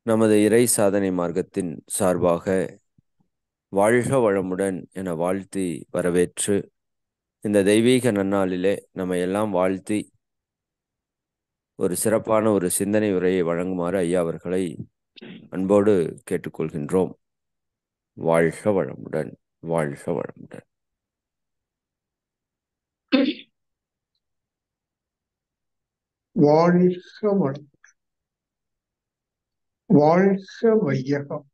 நமது இறை சாதனை மார்க்கத்தின் சார்பாக வாழ்க வளமுடன் என வாழ்த்தி வரவேற்று இந்த தெய்வீக நன்னாளிலே நம்ம எல்லாம் வாழ்த்தி ஒரு சிறப்பான ஒரு சிந்தனை உரையை வழங்குமாறு ஐயா அவர்களை அன்போடு கேட்டுக்கொள்கின்றோம். வாழ்க வளமுடன், வாழ்க வளமுடன். வாழ்க வளம், வாழ்க வையகம்,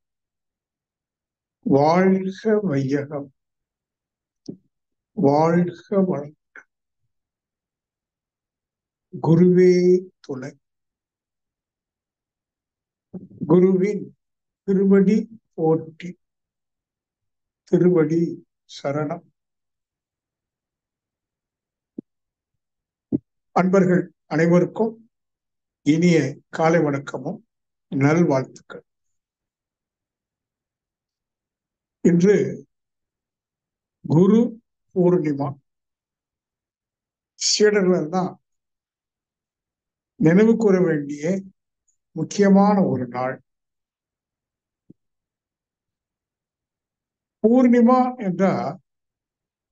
வாழ்க வையகம், வாழ்க வளம். குருவே துணை. குருவின் திருவடி போற்றி, திருவடி சரணம். அன்பர்கள் அனைவருக்கும் இனிய காலை வணக்கமும் நல்வாழ்த்துக்கள். இன்று குரு பூர்ணிமா. சீடர்கள் தான் நினைவு கூற வேண்டிய முக்கியமான ஒரு நாள். பூர்ணிமா என்றால்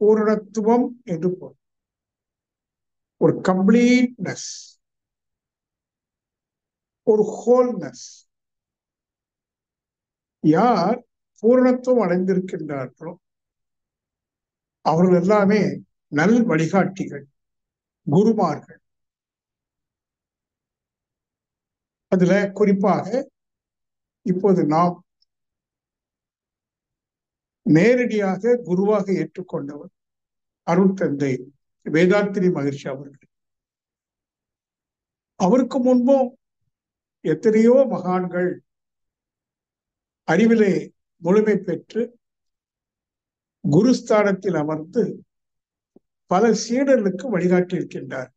பூரணத்துவம் என்று பொருள். ஒரு கம்ப்ளீட்னஸ், ஒரு ஹோல்னஸ். யார் பூரணத்துவம் அடைந்திருக்கின்றார்களோ அவர்கள் எல்லாமே நல் வழிகாட்டிகள், குருமார்கள். அதுல குறிப்பாக இப்போது நாம் நேரடியாக குருவாக ஏற்றுக்கொண்டவர் அருட்தந்தை வேதாத்திரி மகரிஷி அவர்கள். அவருக்கு முன்பும் எத்தனையோ மகான்கள் அறிவிலே முழுமை பெற்று குருஸ்தானத்தில் அமர்ந்து பல சீடர்களுக்கு வழிகாட்டி இருக்கின்றார்.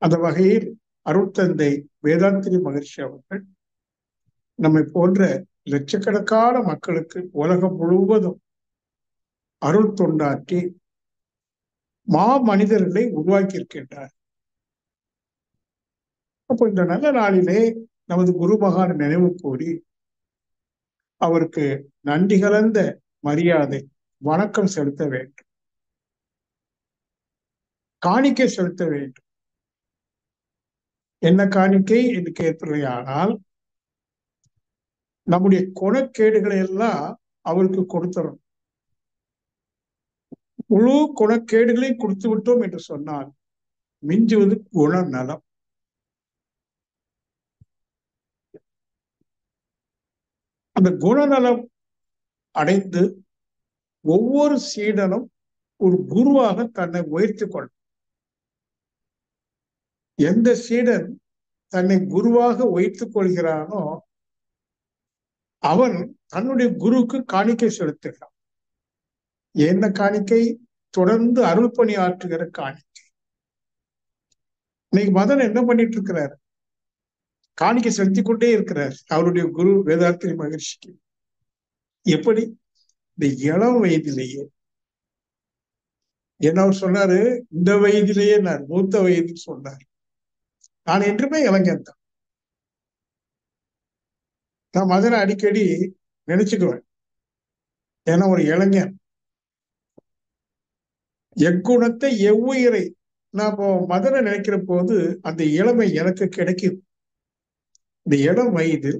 அந்த வகையில் அருட்தந்தை வேதாத்திரி மகரிஷி அவர்கள் நம்மை போன்ற லட்சக்கணக்கான மக்களுக்கு உலகம் முழுவதும் அருள் தொண்டாற்றி மனிதர்களை உருவாக்கி இருக்கின்றார். அப்போ இந்த நல்ல நாளிலே நமது குரு மகான் நினைவு கூறி அவருக்கு நன்றி கலந்த மரியாதை, வணக்கம் செலுத்த வேண்டும், காணிக்கை செலுத்த வேண்டும். என்ன காணிக்கை என்று கேட்பதையானால், நம்முடைய குணக்கேடுகளை எல்லாம் அவருக்கு கொடுத்துறோம். முழு குணக்கேடுகளையும் கொடுத்து விட்டோம் என்று சொன்னால் மிஞ்சுவது குணநலம். அந்த குணநலம் அடைந்து ஒவ்வொரு சீடனும் ஒரு குருவாக தன்னை உயர்த்திக் கொள்ளும். எந்த சீடன் தன்னை குருவாக உயர்த்திக் கொள்கிறானோ அவன் தன்னுடைய குருவுக்கு காணிக்கை செலுத்துகிறான். என்ன காணிக்கை? தொடர்ந்து அருள் பணி ஆற்றுகிற காணிக்கை. இன்னைக்கு மதன் என்ன பண்ணிட்டு இருக்கிறார்? காணிக்கை செலுத்திக் கொண்டே இருக்கிறார் அவருடைய குரு வேதாத்திரி மகரிஷிக்கு. எப்படி? இந்த இளம் வயதிலேயே. என்ன அவர் சொன்னாரு, இந்த வயதிலேயே நான் மூத்த வயதுன்னு சொன்னார். நான் என்றுமே இளைஞன் தான். நான் மதனை அடிக்கடி நினைச்சுக்குவேன். ஏன்னா ஒரு இளைஞன் எக்குணத்தை எவ்வுயிரை நான் மதனை நினைக்கிற போது அந்த இளமை எனக்கு கிடைக்குது. இந்த இளம் வயது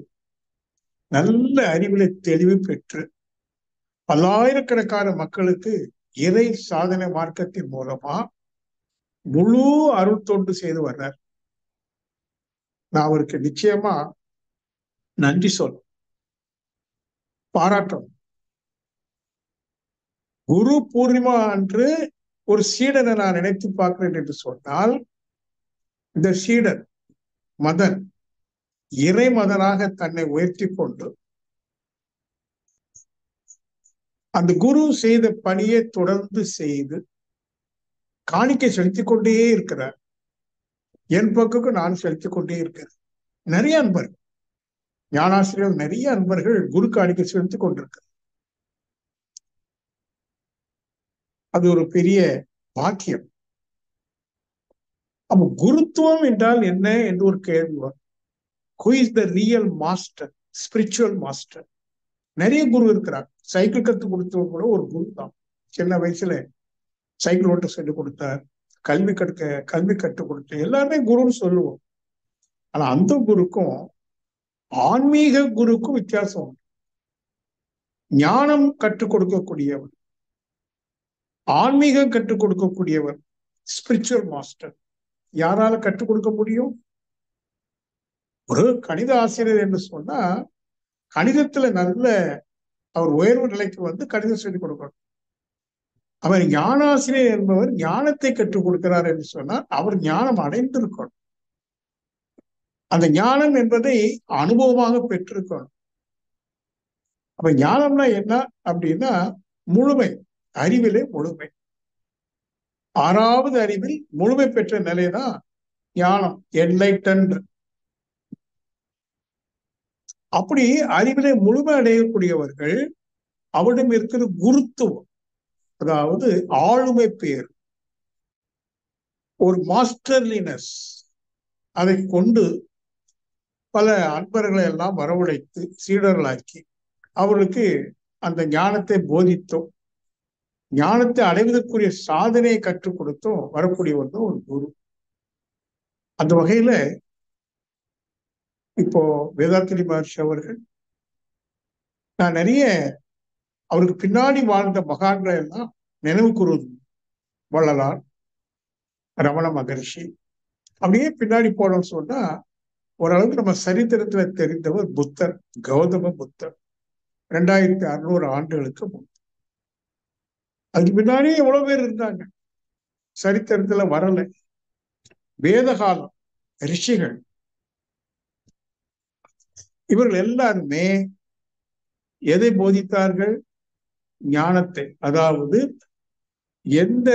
நல்ல அறிவிலை தெளிவு பெற்று பல்லாயிரக்கணக்கான மக்களுக்கு இறை சாதனை மார்க்கத்தின் மூலமா முழு அருள் தொண்டு செய்து வர்றார். நான் அவருக்கு நிச்சயமா நன்றி சொல்லும், பாராட்டணும். குரு பூர்ணிமா அன்று ஒரு சீடனை நான் நினைத்து பார்க்கிறேன் என்று சொன்னால், இந்த சீடன் மதன் இறை மதனாக தன்னை உயர்த்தி கொண்டு அந்த குரு செய்த பணியை தொடர்ந்து செய்து காணிக்கை செலுத்திக் கொண்டே இருக்கிறார். என் பக்கத்துக்கு நான் செலுத்திக் கொண்டே இருக்கிறேன். நிறைய அன்பர்கள், ஞானாசிரியர்கள், நிறைய அன்பர்கள் குரு காணிக்கை செலுத்திக் கொண்டிருக்கிறார். அது ஒரு பெரிய பாக்கியம். அப்ப குருத்துவம் என்றால் என்ன என்று ஒரு கேள்வி வரும். Who is the real master, spiritual master. நிறைய குரு இருக்கிறார். சைக்கிள் கத்து கொடுத்தவர் கூட ஒரு குரு தான். சின்ன வயசுல சைக்கிள் ஓட்ட சொல்லி கொடுத்தார், கல்வி கற்றுக் கொடுத்தார். எல்லாருமே குருன்னு சொல்லுவோம். ஆனா அந்த குருக்கும் ஆன்மீக குருக்கும் வித்தியாசம் உண்டு. ஞானம் கற்றுக் கொடுக்கக்கூடியவர், ஆன்மீகம் கற்றுக் கொடுக்கக்கூடியவர் ஸ்பிரிச்சுவல் மாஸ்டர். யாரால கற்றுக் கொடுக்க முடியும்? ஒரு கணித ஆசிரியர் என்று சொன்னா கணிதத்துல நல்ல அவர் உயர்வு நிலைக்கு வந்து கணிதம் சொல்லிக் கொடுக்கணும். அவர் ஞானாசிரியர் என்பவர் ஞானத்தை கற்றுக் கொடுக்கிறார் என்று சொன்னால் அவர் ஞானம் அடைந்திருக்கணும். அந்த ஞானம் என்பதை அனுபவமாக பெற்றிருக்கணும். அப்ப ஞானம்னா என்ன அப்படின்னா முழுமை, அறிவிலே முழுமை. 6வது அறிவில் முழுமை பெற்ற நிலைதான் ஞானம், என்லைட்டன்ட். அப்படி அறிவிலே முழுமை அடையக்கூடியவர்கள் அவரிடம் இருக்கிற குருத்துவம், அதாவது ஆளுமை பேர், ஒரு மாஸ்டர்லினஸ், அதை கொண்டு பல அன்பர்களை எல்லாம் வரவழைத்து சீடர்களாக்கி அவர்களுக்கு அந்த ஞானத்தை போதித்தோம், ஞானத்தை அடைவதற்குரிய சாதனையை கற்றுக் கொடுத்தோம் வரக்கூடியவர் தான் ஒரு குரு. அந்த வகையில இப்போ வேதாத்திரி மகர்ஷி அவர்கள், நான் நிறைய அவருக்கு பின்னாடி வாழ்ந்த மகான்களை எல்லாம் நினைவு கூறுவது. வள்ளலார், ரமண மகர்ஷி, அப்படியே பின்னாடி போனோம்னு சொன்னா ஓரளவுக்கு நம்ம சரித்திரத்துல தெரிந்தவர் புத்தர், கௌதம புத்தர், 2600 ஆண்டுகளுக்கு முன். அதுக்கு பின்னாடியே எவ்வளவு பேர் இருந்தாங்க, சரித்திரத்துல வரல. வேதகாலம், ரிஷிகள், இவர்கள் எல்லாருமே எதை போதித்தார்கள்? ஞானத்தை. அதாவது எந்த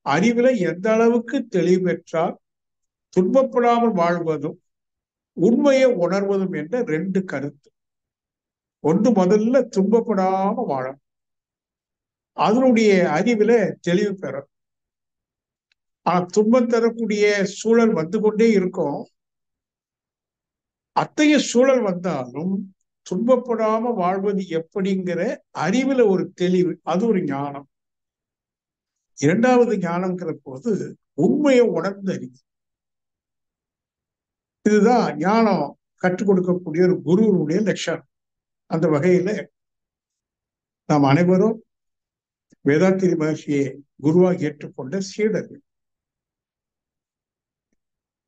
அறிவுல எந்த அளவுக்கு தெளிவு பெற்றால் துன்பப்படாமல் வாழ்வதும் உண்மையை உணர்வதும் என்ற 2 கருத்து. ஒன்று, முதல்ல துன்பப்படாம வாழும், அதனுடைய அறிவில தெளிவு பெறும். ஆனா துன்பம் தரக்கூடிய சூழல் வந்து கொண்டே இருக்கும். அத்தகைய சூழல் வந்தாலும் துன்பப்படாம வாழ்வது எப்படிங்கிற அறிவுல ஒரு தெளிவு, அது ஒரு ஞானம். 2வது ஞானம்ங்கிற போது உண்மையை உணர்ந்து அறிவு. இதுதான் ஞானம் கற்றுக் கொடுக்கக்கூடிய ஒரு குருவினுடைய லட்சணம். அந்த வகையில நாம் அனைவரும் வேதாத்திரி மகர்ஷியை குருவாக ஏற்றுக்கொண்ட சீடர்கள்.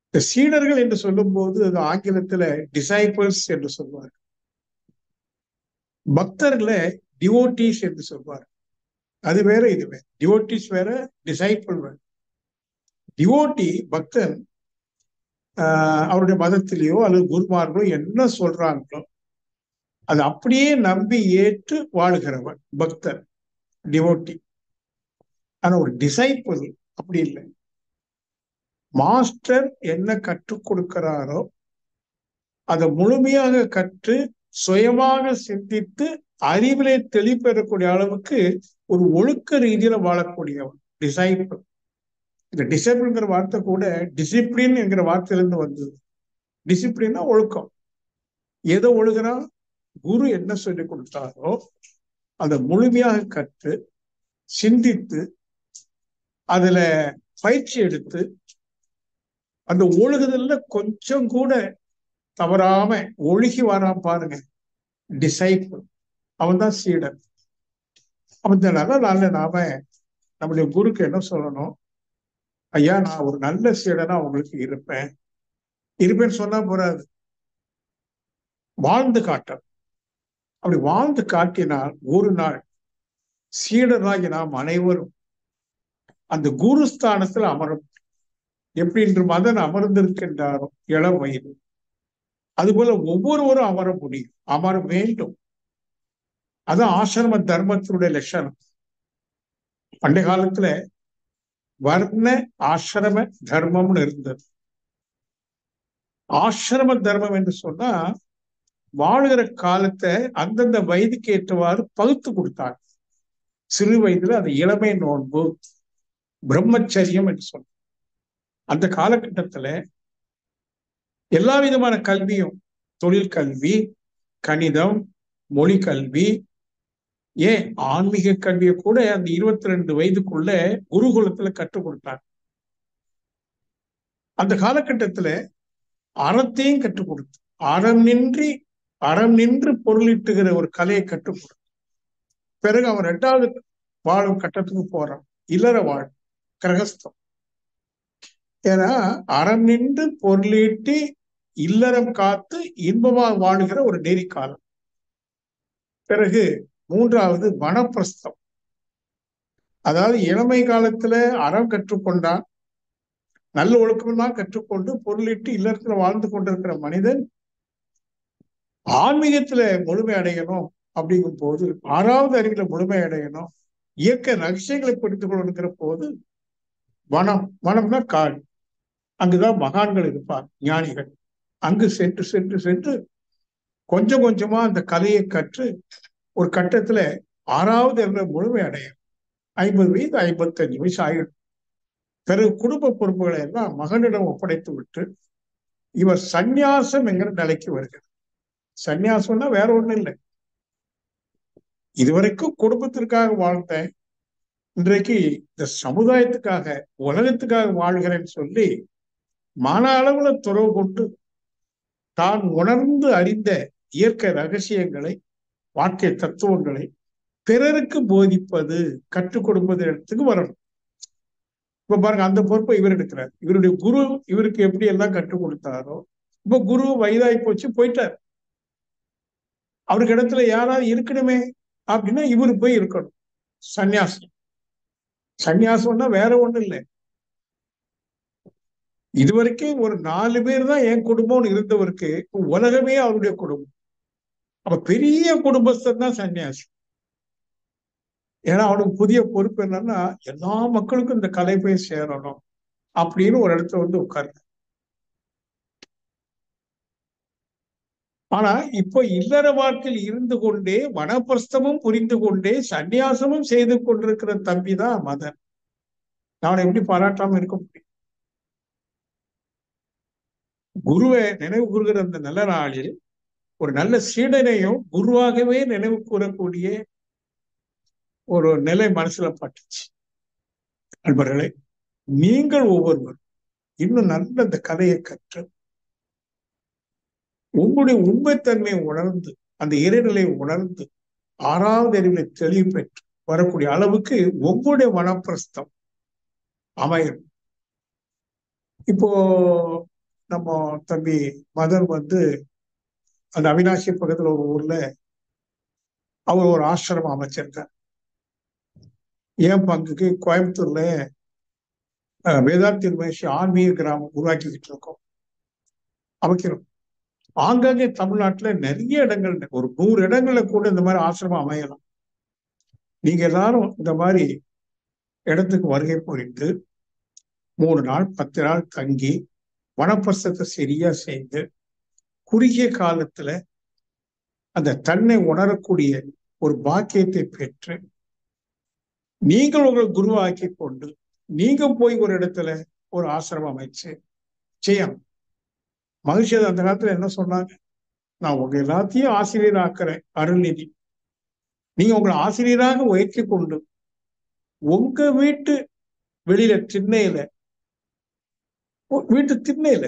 இந்த சீடர்கள் என்று சொல்லும் போது அது ஆங்கிலத்துல டிசைபிள்ஸ் என்று சொல்வார், பக்தர்களை டிவோட்டீஸ் என்று சொல்வார். அது வேற, இது வேற. டிவோட்டீஸ் வேற, டிசைபிள் வேற. டிவோட்டி பக்தன் அவருடைய மதத்திலேயோ அல்லது குருமார்களோ என்ன சொல்றாங்களோ அது அப்படியே நம்பி ஏற்று வாழுகிறவன் பக்தர், டிவோட்டி. ஆனா ஒரு டிசைபிள் அப்படி இல்லை. மாஸ்டர் என்ன கற்றுக் கொடுக்கிறாரோ அதை முழுமையாக கற்று சுயமாக சிந்தித்து அறிவிலே தெளிப்பெறக்கூடிய அளவுக்கு ஒரு ஒழுக்க ரீதியில வாழக்கூடியவன் டிசைபிள். இந்த டிசைபிள்ங்கிற வார்த்தை கூட டிசிப்ளின் என்கிற வார்த்தையிலிருந்து வந்தது. டிசிப்ளின்னா ஒழுக்கம். எதை ஒழுகுறான்? குரு என்ன சொல்லி கொடுத்தாரோ அதை முழுமையாக கற்று சிந்தித்து அதுல பயிற்சி எடுத்து அந்த ஒழுகுதல்ல கொஞ்சம் கூட தவறாம ஒழுகி வராம பாருங்க, டிசைபிள். அவன் தான் சீடன். அவன் நல்ல நாள்ல நாம நம்முடைய குருக்கு என்ன சொல்லணும்? ஐயா, நான் ஒரு நல்ல சீடனா உங்களுக்கு இருப்பேன்னு சொன்னா போறாது, வாழ்ந்து காட்ட. அப்படி வாழ்ந்து காட்டினால் ஒரு நாள் சீடராகி நாம் அனைவரும் அந்த குருஸ்தானத்தில் அமரும். எப்படி இன்று மதன் அமர்ந்திருக்கின்றாரோ இளம் வயது, அதுபோல ஒவ்வொருவரும் அமர முடியும், அமர வேண்டும். அதான் ஆசிரம தர்மத்தினுடைய லட்சணம். பண்டைய காலத்துல வர்ண ஆசிரம தர்மம்னு இருந்தது. ஆசிரம தர்மம் என்று சொன்னா வாழுகிற காலத்தை அந்தந்த வயதுக்கு ஏற்றவாறு பகுத்து கொடுத்தாங்க. சிறு வயதுல அந்த இளமை நோன்பு, பிரம்மச்சரியம் என்று சொன்ன அந்த காலகட்டத்துல எல்லா விதமான கல்வியும் தொழில் கல்வி, கணிதம், மொழி கல்வி, ஏன் ஆன்மீக கல்வியை கூட அந்த 22 வயதுக்குள்ள குருகுலத்துல கற்றுக் கொடுத்தாங்க. அந்த காலகட்டத்துல அறத்தையும் கற்றுக் கொடுத்து அறம் நின்று பொருளீட்டுகிற ஒரு கலையை கற்றுக் கொடுத்து பிறகு அவன் 2வது வாழும் கட்டத்துக்கு போறான், இல்லற வாழ், கிரகஸ்தம். ஏன்னா அறம் நின்று பொருளீட்டி இல்லறம் காத்து இன்பமாக வாழுகிற ஒரு நெறி காலம். பிறகு 3வது வனப்பிரஸ்தம். அதாவது இளமை காலத்துல அறம் கற்றுக்கொண்டான், நல்ல ஒழுக்கம்லாம் கற்றுக்கொண்டு பொருளீட்டு இல்லறத்துல வாழ்ந்து கொண்டிருக்கிற மனிதன் ஆன்மீகத்துல முழுமை அடையணும் அப்படிங்கும் போது, 6வது அறிவுல முழுமை அடையணும், இயற்கை ரகசியங்களை புரிந்து கொள்ளுங்கிற போது வனம்னா காடு, அங்குதான் மகான்கள் இருப்பார், ஞானிகள். அங்கு சென்று சென்று சென்று கொஞ்சம் கொஞ்சமா அந்த கலையை கற்று ஒரு கட்டத்துல 6வது அறிவுல முழுமை அடையும். 50 வயது 55 வயசு ஆயிடும். பிறகு குடும்ப பொறுப்புகளை எல்லாம் மகனிடம் ஒப்படைத்து விட்டு இவர் சந்நியாசம் என்கிற நிலைக்கு வருகிறார். சந்நியாசம்னா வேற ஒண்ணும் இல்லை, இதுவரைக்கும் குடும்பத்திற்காக வாழ்ந்தேன், இன்றைக்கு இந்த சமுதாயத்துக்காக உலகத்துக்காக வாழ்கிறேன்னு சொல்லி மன அளவுல துறவு கொண்டு தான் உணர்ந்து அறிந்த இயற்கை ரகசியங்களை, வாழ்க்கை தத்துவங்களை பிறருக்கு போதிப்பது, கற்றுக் கொடுப்பது இடத்துக்கு வரணும். இப்ப பாருங்க, அந்த பொறுப்பை இவர் எடுக்கிறார். இவருடைய குரு இவருக்கு எப்படி எல்லாம் கற்றுக் கொடுத்தாரோ, இப்ப குரு வயதாகி போச்சு, போயிட்டார். அவருக்கு இடத்துல யாராவது இருக்கணுமே அப்படின்னா இவரு போய் இருக்கணும். சந்நியாசம். சந்நியாசம்னா வேற ஒண்ணும் இல்லை, இதுவரைக்கும் ஒரு 4 பேர் தான் என் குடும்பம்னு இருந்தவருக்கு உலகமே அவருடைய குடும்பம். அப்ப பெரிய குடும்பஸ்தன் தான் சன்னியாசி. ஏன்னா அவனுக்கு புதிய பொறுப்பு என்னன்னா எல்லா மக்களுக்கும் இந்த கலை போய் சேரணும் அப்படின்னு ஒரு இடத்துல வந்து உட்கார்ந்து. ஆனா இப்போ இல்லற வாழ்க்கையில் இருந்து கொண்டே வனப்பிரஸ்தமும் புரிந்து கொண்டே சந்நியாசமும் செய்து கொண்டிருக்கிற தம்பி தான் மதன். நான் எப்படி பாராட்டாம இருக்க முடியும்? குருவை நினைவு கூறுகிற அந்த நல்ல நாளில் ஒரு நல்ல சீடனையும் குருவாகவே நினைவு கூறக்கூடிய ஒரு நிலை மனசுல பட்டுச்சு. நண்பர்களே, நீங்கள் ஒவ்வொருவரும் இன்னும் நல்ல இந்த கதையை கற்று உங்களுடைய உண்மைத்தன்மையை உணர்ந்து அந்த இறைநிலையை உணர்ந்து 6வது அறிவிலை தெளிவு பெற்று வரக்கூடிய அளவுக்கு உங்களுடைய வனப்பிரஸ்தம் அமையும். இப்போ நம்ம தம்பி மதன் வந்து அந்த அவினாசி பக்கத்துல ஒரு ஊர்ல அவர் ஒரு ஆசிரமம் அமைச்சிருக்கார். ஏன் பங்குக்கு கோயம்புத்தூர்ல வேதாந்தி மகர்ஷி ஆன்மீக கிராமம் உருவாக்கிக்கிட்டு இருக்கோம், அமைக்கிறோம். ஆங்காங்கே தமிழ்நாட்டுல நிறைய இடங்கள், ஒரு 100 இடங்கள்ல கூட இந்த மாதிரி ஆசிரமம் அமையலாம். நீங்க எல்லாரும் இந்த மாதிரி இடத்துக்கு வருகை புரிந்து 3 நாள் 10 நாள் தங்கி வனப்பிரஸ்தத்தை சரியா செய்து குறுகிய காலத்துல அந்த தன்னை உணரக்கூடிய ஒரு பாக்கியத்தை பெற்று நீங்கள் உங்களை குருவாக்கி கொண்டு நீங்க போய் ஒரு இடத்துல ஒரு ஆசிரமம் அமைச்சு செய்யணும். மகிழ்ச்சி அந்த காலத்துல என்ன சொன்னாங்க, நான் உங்க எல்லாத்தையும் ஆசிரியர் ஆக்குறேன் அருள்நிதி, நீங்க உங்களை ஆசிரியராக உயர்த்தி கொண்டு உங்க வீட்டு வெளியில திண்ணையில, வீட்டு திண்ணையில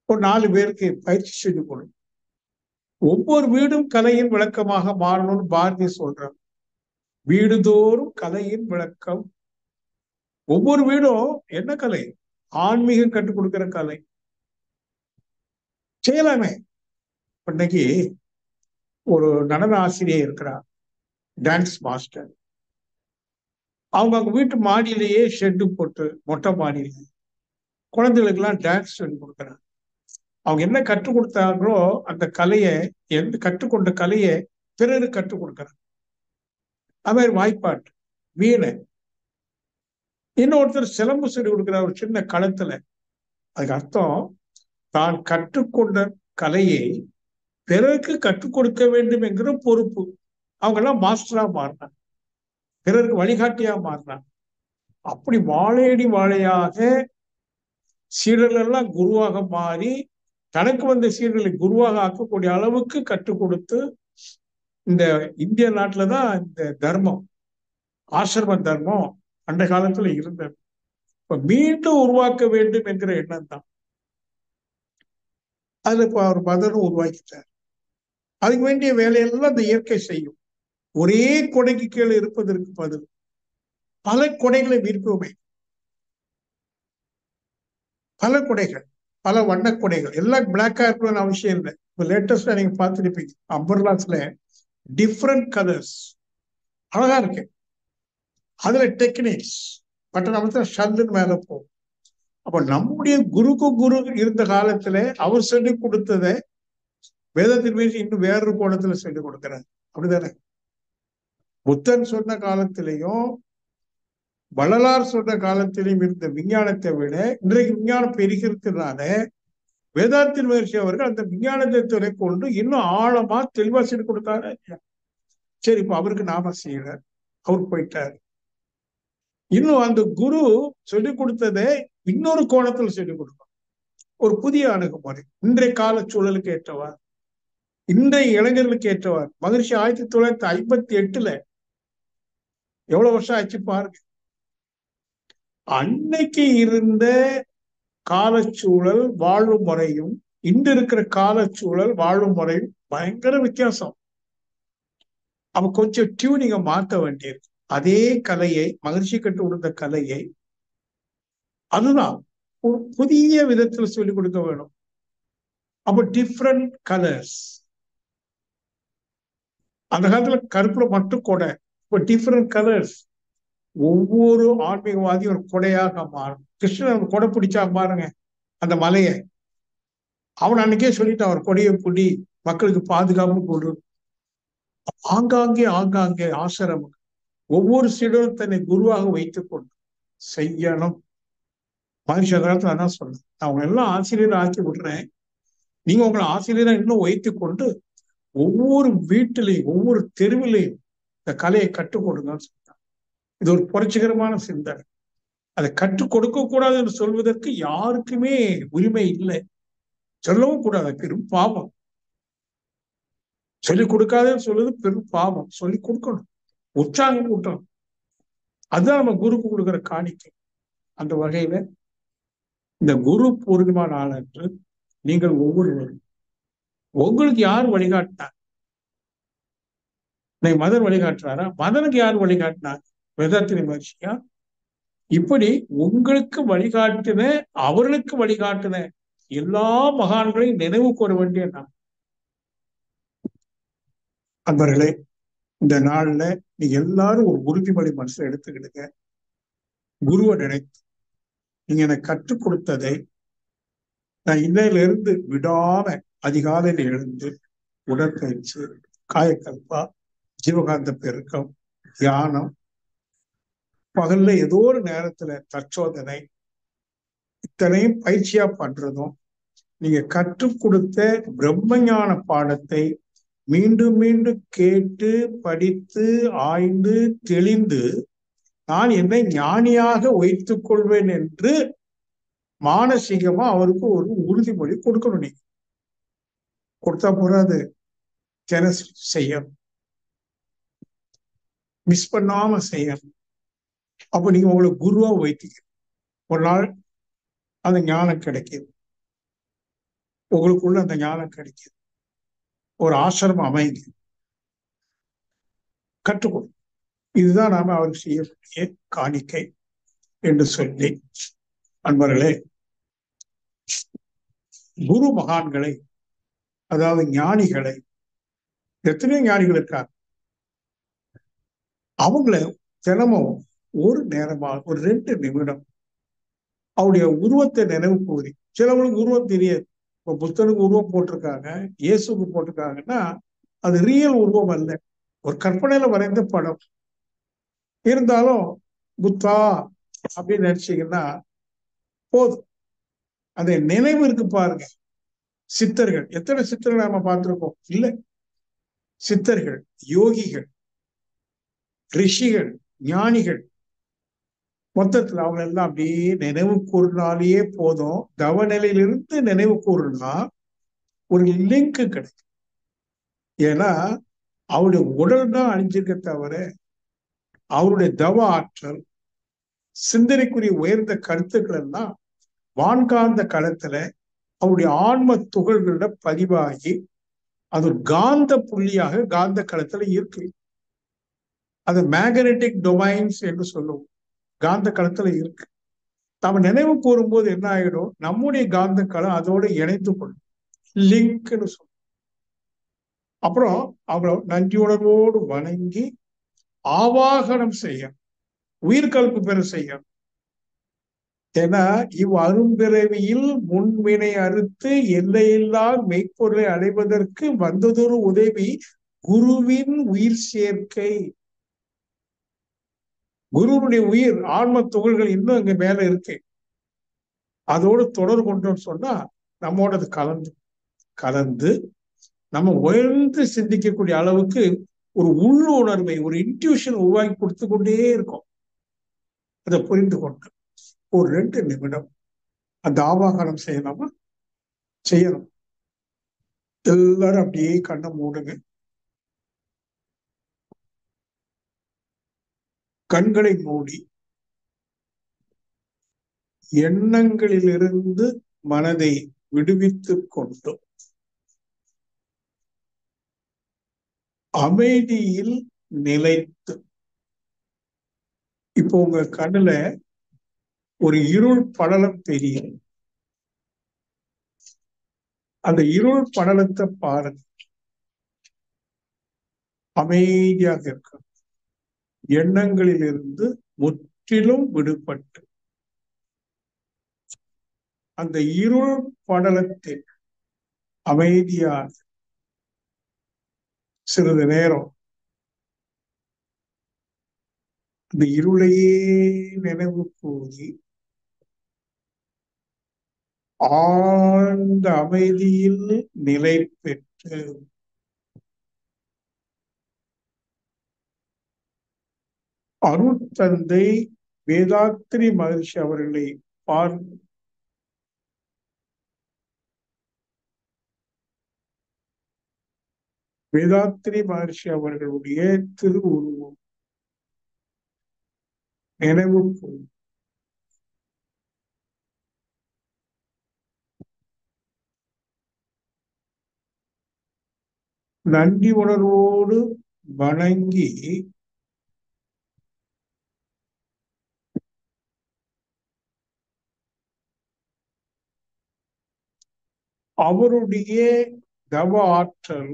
ஒரு 4 பேருக்கு பயிற்சி செஞ்சு கொடு. ஒவ்வொரு வீடும் கலையின் விளக்கமாக மாறணும்னு பாரதி சொல்றாங்க. வீடுதோறும் கலையின் விளக்கம். ஒவ்வொரு வீடும் என்ன கலை? ஆன்மீகம் கற்றுக் கொடுக்கிற கலை. செய்யலாமே. இன்னைக்கு ஒரு நடன ஆசிரியர் இருக்கிறார், டான்ஸ் மாஸ்டர். அவங்க வீட்டு மாடியிலேயே ஷெட்டு போட்டு மொட்டை மாடியில குழந்தைகளுக்கு எல்லாம் டான்ஸ் சொல்லி கொடுக்குறாங்க. அவங்க என்ன கற்றுக் கொடுத்தாங்களோ அந்த கலையை, எந்த கற்றுக்கொண்ட கலையை பிறருக்கு கற்றுக் கொடுக்குறாங்க. அது வாய்ப்பாட்டு, வீணை. இன்னொருத்தர் சிலம்பு சொல்லி கொடுக்குற ஒரு சின்ன களத்துல. அதுக்கு அர்த்தம், தான் கற்றுக்கொண்ட கலையை பிறருக்கு கற்றுக் கொடுக்க வேண்டும் என்கிற பொறுப்பு. அவங்க எல்லாம் மாஸ்டரா மாறினாங்க, பிறருக்கு வழிகாட்டியா மாறினாங்க. அப்படி வாழையடி வாழையாக சீடர்கள் எல்லாம் குருவாக மாறி தனக்கு வந்த சீடர்களை குருவாக ஆக்கக்கூடிய அளவுக்கு கற்றுக் கொடுத்து, இந்த இந்திய நாட்டுலதான் இந்த தர்மம், ஆசிரம தர்மம் அந்த காலத்துல இருந்தது. இப்ப மீண்டும் உருவாக்க வேண்டும் என்கிற எண்ணம் தான். அதுல இப்ப அவர் மதனும் உருவாக்கிட்டார். அதுக்கு வேண்டிய வேலையெல்லாம் இந்த இயற்கை செய்யும். ஒரே கொடைக்கு கீழே இருப்பதற்கு பதில் பல கொடைகளை விரும்புமே, பல கொடைகள், பல வண்ண கொடைகள். எல்லாம் பிளாக்கா இருக்கணும்னு அவசியம் இல்லை. இப்ப லேட்டஸ்டா நீங்க பார்த்துருப்பீங்க, அம்பர்லாஸ்ல டிஃப்ரெண்ட் கலர்ஸ் அழகா இருக்கு. அதுல டெக்னிக்ஸ் பட்டணத்துல ஷல்லுன்னு மேல போகும். அப்ப நம்முடைய குருக்கு குரு இருந்த காலத்துல அவர் சொல்லிக் கொடுத்ததை வேதத்தின் மீது இன்னும் வேறொரு கோணத்துல சொல்லிக் கொடுக்கிறார். அப்படிதானே? புத்தன் சொன்ன காலத்திலையும் வள்ளலார் சொன்ன காலத்திலையும் இருந்த விஞ்ஞானத்தை விட இன்றைக்கு விஞ்ஞானம் பெருகிறதுனால வேதாத்தின் மகர்ஷி அவர்கள் அந்த விஞ்ஞானத்தை துணை கொண்டு இன்னும் ஆழமா தெளிவா சொல்லிக் கொடுத்தாரு. சரி, இப்ப அவருக்கு நாம செய்யல, அவர் போயிட்டாரு. இன்னும் அந்த குரு சொல்லிக் கொடுத்ததை இன்னொரு கோணத்துல சொல்லிக் கொடுக்கும், ஒரு புதிய அணுகுமுறை, இன்றைய கால சூழலுக்கு ஏற்றவார், இன்றைய இளைஞர்களுக்கு ஏற்றவார். மகரிஷி 1958 எவ்வளவு வருஷம் ஆச்சு பாருங்க. அன்னைக்கு இருந்த காலச்சூழல் வாழ்வு முறையும் இன்று இருக்கிற காலச்சூழல் வாழ்வு முறையும் பயங்கர வித்தியாசம். அவ கொஞ்சம் டியூனிங்க மாற்ற வேண்டியிருக்கு. அதே கலையை, மகிழ்ச்சி கட்டு கொடுத்த கலையை அதுதான் ஒரு புதிய விதத்துல சொல்லிக் கொடுக்க வேணும். அப்ப டிஃப்ரெண்ட் கலர்ஸ். அந்த காலத்துல கருப்புல மட்டும் கொடை, இப்ப டிஃப்ரெண்ட் கலர்ஸ். ஒவ்வொரு ஆன்மீகவாதி ஒரு கொடையாக மாறும். கிருஷ்ணன் கொடை பிடிச்சா பாருங்க அந்த மலையை, அவன் அன்னைக்கே சொல்லிட்டான், அவர் கொடையை பிடி, மக்களுக்கு பாதுகாப்பு கொடு. ஆங்காங்கே ஆங்காங்கே ஆசிரமம் ஒவ்வொரு சீடரும் தன்னை குருவாக வைத்துக் கொண்டு செய்யணும். மகிழ்ச்சி காலத்துல அதான் சொல்றேன், நான் அவங்க எல்லாம் ஆசிரியரை ஆக்கி விடுறேன், நீங்க உங்களை ஆசிரியரை இன்னும் வைத்துக் கொண்டு ஒவ்வொரு வீட்டிலையும் ஒவ்வொரு தெருவிலையும் இந்த கலையை கற்றுக் கொடுங்கன்னு சொன்னாங்க. இது ஒரு புரட்சிகரமான சிந்தனை. அதை கற்றுக் கொடுக்க கூடாது என்று சொல்வதற்கு யாருக்குமே உரிமை இல்லை, சொல்லவும் கூடாது, பெரும் பாவம். சொல்லிக் கொடுக்காதுன்னு சொல்வது பெரும் பாவம். சொல்லிக் கொடுக்கணும், உற்சாகம் கூட்டணும். அதுதான் நம்ம குருக்கு கொடுக்குற காணிக்கை. அந்த வகையில இந்த குரு பூர்ணிமா நாள் அன்று நீங்கள் ஒவ்வொருவரும் உங்களுக்கு யார் வழிகாட்டினார்? மதன் வழிகாட்டுறாரா? மதனுக்கு யார் வழிகாட்டினார்? வேதாத்திரி மகர்ஷியா? இப்படி உங்களுக்கு வழிகாட்டின, அவர்களுக்கு வழிகாட்டின எல்லா மகான்களையும் நினைவு கூற வேண்டிய நாள். அன்பர்களே, இந்த நாள்ல நீங்க எல்லாரும் ஒரு உறுதிமொழி மனசுல எடுத்துக்கிடுங்க. குருவை நினைத்து நீங்க எனக்கு கற்றுக் கொடுத்ததை நான் இன்னையில இருந்து விடாம அதிகாலையில எழுந்து உடற்பயிற்சி, காயக்கல்பா, ஜீவகாந்த பெருக்கம், தியானம், பகல்ல ஏதோ ஒரு நேரத்துல தற்சோதனை, இத்தனையும் பயிற்சியா பண்றதும் நீங்க கற்றுக் கொடுத்த பிரம்மஞான பாடத்தை மீண்டும் மீண்டும் கேட்டு படித்து ஆய்ந்து தெளிந்து நான் என்னை ஞானியாக வைத்துக் கொள்வேன் என்று மானசீகமா அவருக்கு ஒரு உறுதிமொழி கொடுக்கணும். நீங்க கொடுத்தா போறாது, செய்யணும், மிஸ் பண்ணாம செய்யணும். அப்ப நீங்க உங்களை குருவா வைத்தீங்க. ஒரு நாள் அந்த ஞானம் கிடைக்கிது, உங்களுக்குள்ள அந்த ஞானம் கிடைக்கிது, ஒரு ஆசிரமம் அமைங்க, கற்றுக்கொடு. இதுதான் நாம அவருக்கு செய்யக்கூடிய காணிக்கை என்று சொல்லி, அன்பர்களே, குரு மகான்களை, அதாவது ஞானிகளை, எத்தனையோ ஞானிகள் இருக்காங்க, அவங்கள தினமும் ஒரு நேரமா ஒரு 2 நிமிடம் அவருடைய உருவத்தை நினைவு கூறி, சிலவங்களுக்கு உருவம் தெரியாது. இப்போ புத்தனுக்கு உருவம் போட்டிருக்காங்க, இயேசுக்கு போட்டிருக்காங்கன்னா அது ரியல் உருவம் அல்ல, ஒரு கற்பனையில வரைந்த படம். இருந்தாலும் புத்தா அப்படின்னு நினைச்சீங்கன்னா போதும். அந்த நினைவு இருக்கு பாருங்க. சித்தர்கள், எத்தனை சித்தர்கள் நாம பார்த்திருக்கோம் இல்ல? சித்தர்கள், யோகிகள், ரிஷிகள், ஞானிகள், மொத்தத்துல அவங்க எல்லாம் அப்படியே நினைவு கூறினாலேயே போதும். தவ நிலையிலிருந்து நினைவு கூறுனா ஒரு லிங்க் கிடைக்கும். ஏன்னா அவருடைய உடல் தான் அழிஞ்சிருக்க தவிர அவருடைய தவ ஆற்றல், சிந்தனைக்குரிய உயர்ந்த கருத்துக்கள் எல்லாம் வான்காந்த களத்துல அவருடைய ஆன்ம துகள்களோட பதிவாகி அது காந்த புள்ளியாக காந்த களத்துல இருக்கு. அது மேக்னெட்டிக் டொமைன்ஸ் என்று சொல்லுவோம். காந்த களத்துல இருக்கு. நாம நினைவு கூறும்போது என்ன ஆகிடும், நம்முடைய காந்த களம் அதோட இணைத்து கொள்ளும், லிங்க்னு சொல்லுவோம். அப்புறம் அவங்கள நன்றியுணர்வோடு வணங்கி ஆவாகனம் செய்ய, உயிர்கல்பு பெற செய்ய. ஏன்னா இவ் அரும்பிறவியில் முன்வினை அறுத்து எல்லையில்லா மெய்ப்பொருளை அடைவதற்கு வந்ததொரு உதவி குருவின் உயிர் சேர்க்கை. குருவுடைய உயிர் ஆன்ம துகள்கள் இன்னும் இங்க மேல இருக்கு. அதோடு தொடர்பு கொண்டோம்னு சொன்னா நம்மோட அது கலந்து கலந்து நம்ம உயர்ந்து சிந்திக்கக்கூடிய அளவுக்கு ஒரு உள்ளுணர்வை, ஒரு இன்ட்யூஷன் உருவாக்கி கொடுத்து கொண்டே இருக்கும். அதை புரிந்து கொண்டு ஒரு 2 நிமிடம் அந்த ஆவாகனம் செய்யலாமா? செய்யணும். எல்லாரும் அப்படியே கண்ணை மூடுங்க. கண்களை மூடி எண்ணங்களிலிருந்து மனதை விடுவித்துக் கொண்டு அமைதியில் நிலைத்து, இப்போ உங்க கண்ணுல ஒரு இருள் படலம் தெரியும். அந்த இருள் படலத்தை பாருங்க. அமைதியாக இருக்க, எண்ணங்களிலிருந்து முற்றிலும் விடுபட்டு அந்த இருள் படலத்தில் அமைதியாக சிறிது நேரம் அந்த இருளையே நினைவு கூறி ஆழ்ந்த அமைதியில் நிலை பெற்று அருட்தந்தை வேதாத்ரி மகர்ஷி அவர்களை பார்த்து வேதாத்ரி மகர்ஷி அவர்களுடைய திருவுருவம் நினைவு கூறி நன்றி உணர்வோடு வணங்கி அவருடைய தவ ஆற்றல்,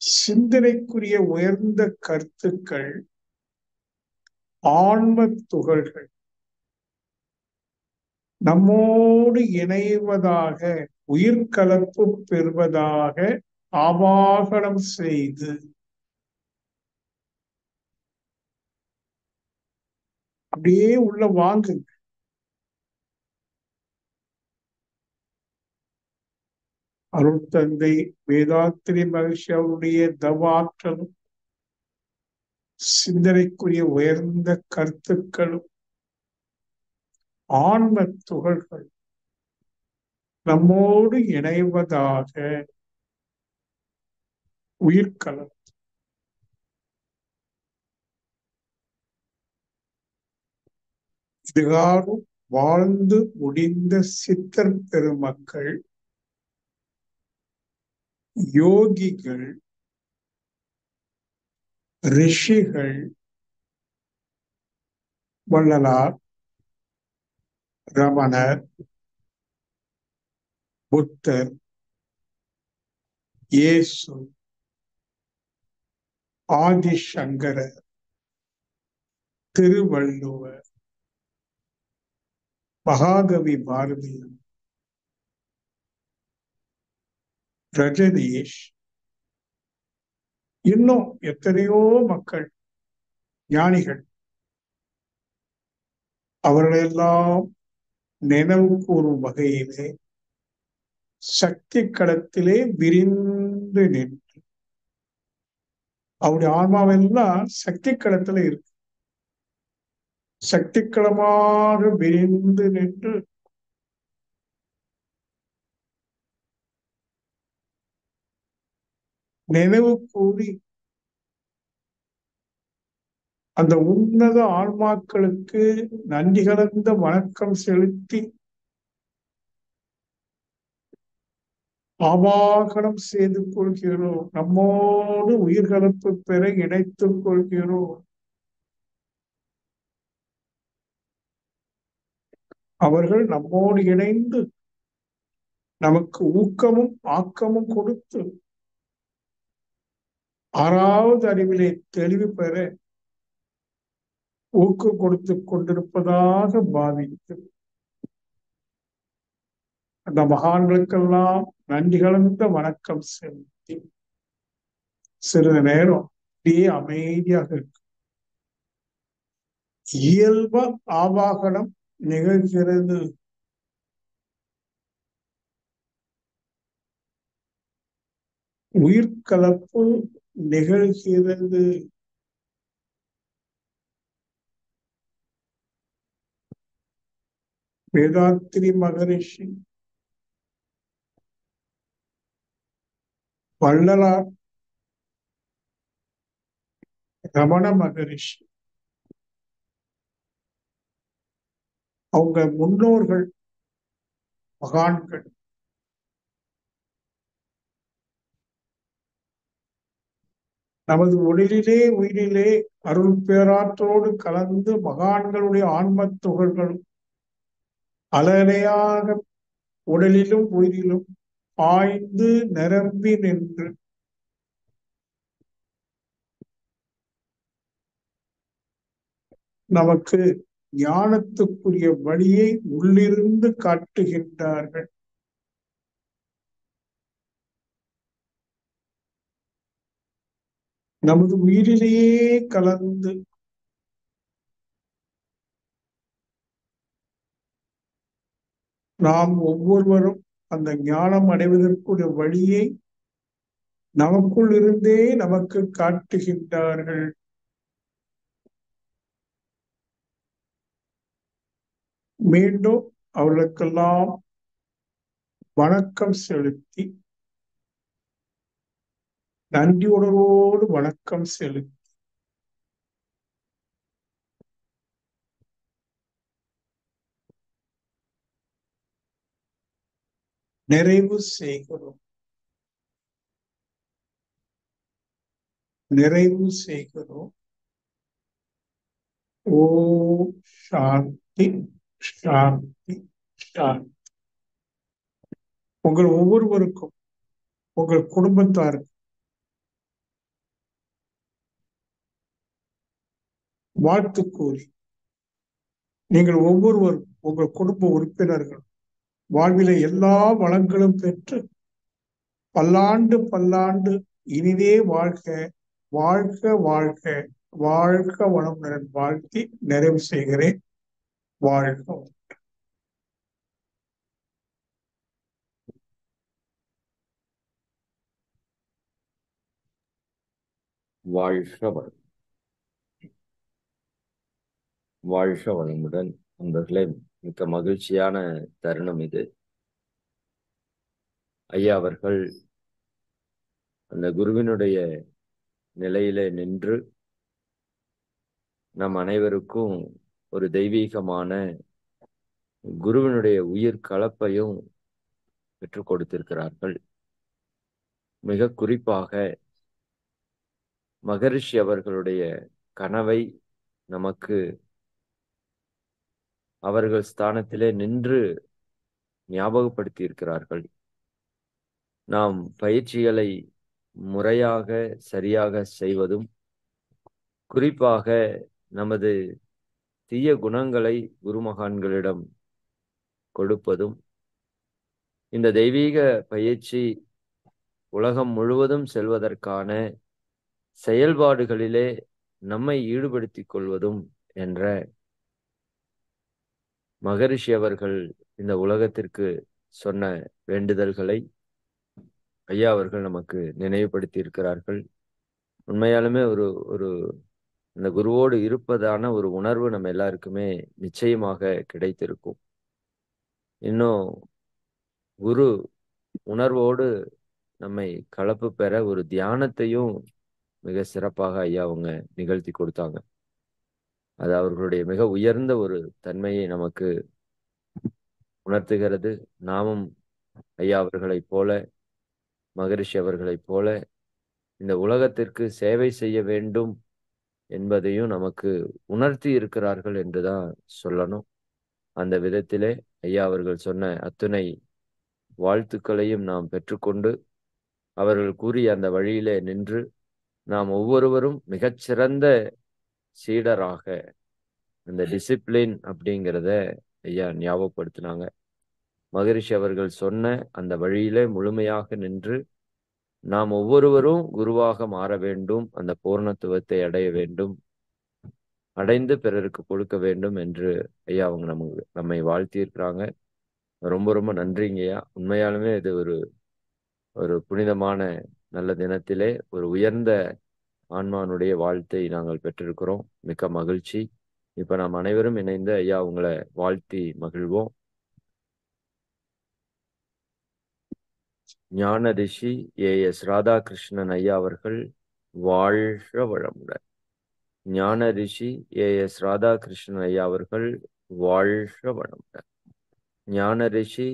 சிந்தனைக்குரிய உயர்ந்த கருத்துக்கள், ஆன்ம துகள்கள் நம்மோடு இணைவதாக, உயிர்கலப்பு பெறுவதாக ஆவாகனம் செய்து அப்படியே உள்ள வாங்குங்க. அருட்தந்தை வேதாத்ரி மகர்ஷி அவருடைய தவ ஆற்றலும், சிந்தனைக்குரிய உயர்ந்த கருத்துக்களும், ஆன்ம துகள்கள் நம்மோடு இணைவதாக உயிர்கலம் இதுகாரும் வாழ்ந்து முடிந்த சித்தர் பெருமக்கள், யோகிகள், ரிஷிகள், வள்ளலார், ரமணர், புத்தர், இயேசு, ஆதிசங்கரர், திருவள்ளுவர், மகாகவி பாரதியார், ரஜனீஷ், இன்னும் எத்தனையோ மக்கள், ஞானிகள், அவர்களெல்லாம் நினைவு கூறும் வகையிலே சக்தி களத்திலே விரிந்து நின்று, அவருடைய ஆன்மாவெல்லாம் சக்தி களத்துல இருக்கு. சக்தி களமாக விரிந்து நின்று நினைவு கூறி அந்த உன்னத ஆன்மாக்களுக்கு நன்றி கலந்த வணக்கம் செலுத்தி ஆவாகனம் செய்து கொள்கிறோம். நம்மோடு உயிர்கலப்பு பெற இணைத்துக் கொள்கிறோம். அவர்கள் நம்மோடு இணைந்து நமக்கு ஊக்கமும் ஆக்கமும் கொடுத்து ஆறாவது அறிவிலே தெளிவு பெற ஊக்கம் கொடுத்து கொண்டிருப்பதாக பாவித்து அந்த மகான்களுக்கெல்லாம் நன்றி கலந்த வணக்கம் செலுத்தி சிறிது நேரம் அப்படியே அமைதியாக இருக்கு. இயல்ப ஆவாகனம் நிகழ்கிறது. உயிர்கலப்பு நிகழ்கிறது. வேதாத்திரி மகரிஷி, வள்ளலார், ரமண மகரிஷி, அவங்க முன்னோர்கள் மகான்கள் நமது உடலிலே உயிரிலே அருள் பேராற்றோடு கலந்து மகான்களுடைய ஆன்மத் துகள்கள் அலையலையாக உடலிலும் உயிரிலும் பாய்ந்து நிரம்பி நின்று நமக்கு ஞானத்துக்குரிய வழியை உள்ளிருந்து காட்டுகின்றார்கள். நமது உயிரிலேயே கலந்து நாம் ஒவ்வொருவரும் அந்த ஞானம் அடைவதற்குரிய வழியை நமக்குள் இருந்தே நமக்கு காட்டுகின்றார்கள். மீண்டும் அவர்களுக்கெல்லாம் வணக்கம் செலுத்தி நன்றியுணர்வோடு வணக்கம் செலுத்தி நிறைவு செய்கிறோம். ஓம் சாந்தி சாந்தி சாந்தி. உங்கள் ஒவ்வொருவருக்கும் உங்கள் குடும்பத்தாருக்கு வாழ்த்து கூறி நீங்கள் ஒவ்வொருவரும் உங்கள் குடும்ப உறுப்பினர்கள் வாழ்வில எல்லா வளங்களும் பெற்று பல்லாண்டு பல்லாண்டு இனிதே வாழ்க வாழ்க வாழ்க வாழ்க வளமுடன் வாழ்த்தி நிறைவு செய்கிறேன். வாழ்க. வாழ்க வளம். வாழ்க வளமுடன். நண்பர்களே, மிக்க மகிழ்ச்சியான தருணம் இது. ஐயா அவர்கள் அந்த குருவினுடைய நிலையிலே நின்று நம் அனைவருக்கும் ஒரு தெய்வீகமான குருவினுடைய உயிர் கலப்பையும் பெற்றுக் கொடுத்திருக்கிறார்கள். மிக குறிப்பாக மகரிஷி அவர்களுடைய கனவை நமக்கு அவர்கள் ஸ்தானத்திலே நின்று ஞாபகப்படுத்தி இருக்கிறார்கள். நாம் பயிற்சிகளை முறையாக சரியாக செய்வதும், குறிப்பாக நமது தீய குணங்களை குருமகான்களிடம் கொடுப்பதும், இந்த தெய்வீக பயிற்சி உலகம் முழுவதும் செல்வதற்கான செயல்பாடுகளிலே நம்மை ஈடுபடுத்திக் கொள்வதும் என்ற மகரிஷி அவர்கள் இந்த உலகத்திற்கு சொன்ன வேண்டுதல்களை ஐயா அவர்கள் நமக்கு நினைவுபடுத்தி இருக்கிறார்கள். உண்மையாலுமே ஒரு ஒரு இந்த குருவோடு இருப்பதான ஒரு உணர்வு நம்ம எல்லாருக்குமே நிச்சயமாக கிடைத்திருக்கும். இன்னும் குரு உணர்வோடு நம்மை கலப்பு பெற ஒரு தியானத்தையும் மிக சிறப்பாக ஐயா அவங்க நிகழ்த்தி கொடுத்தாங்க. அது அவர்களுடைய மிக உயர்ந்த ஒரு தன்மையை நமக்கு உணர்த்துகிறது. நாமும் ஐயா அவர்களைப் போல, மகரிஷி அவர்களைப் போல இந்த உலகத்திற்கு சேவை செய்ய வேண்டும் என்பதையும் நமக்கு உணர்த்தி இருக்கிறார்கள் என்றுதான் சொல்லணும். அந்த விதத்திலே ஐயா அவர்கள் சொன்ன அத்துணை வாழ்த்துக்களையும் நாம் பெற்றுக்கொண்டு, அவர்கள் கூறிய அந்த வழியிலே நின்று, நாம் ஒவ்வொருவரும் மிகச்சிறந்த சீடராக அந்த டிசிப்ளின் அப்படிங்கிறத ஐயா ஞாபகப்படுத்தினாங்க. மகரிஷி அவர்கள் சொன்ன அந்த வழியிலே முழுமையாக நின்று, நாம் ஒவ்வொருவரும் குருவாக மாற வேண்டும், அந்த பூரணத்துவத்தை அடைய வேண்டும், அடைந்து பிறருக்கு கொடுக்க வேண்டும் என்று ஐயா அவங்க நம்மை வாழ்த்தியிருக்கிறாங்க. ரொம்ப ரொம்ப நன்றிங்கய்யா. உண்மையாலுமே இது ஒரு புனிதமான நல்ல தினத்திலே ஒரு உயர்ந்த ஆன்மானுடைய வாழ்த்தை நாங்கள் பெற்றிருக்கிறோம். மிக்க மகிழ்ச்சி. இப்ப நாம் அனைவரும் இணைந்து ஐயா உங்களை வாழ்த்தி மகிழ்வோம். ஞான ரிஷி ஏ.எஸ். ராதாகிருஷ்ணன் ஐயா அவர்கள் வாழ்க வளமுடன். ஞான ரிஷி ஏ.எஸ். ராதாகிருஷ்ணன் ஐயா அவர்கள் வாழ்க வளமுடன். ஞான ரிஷி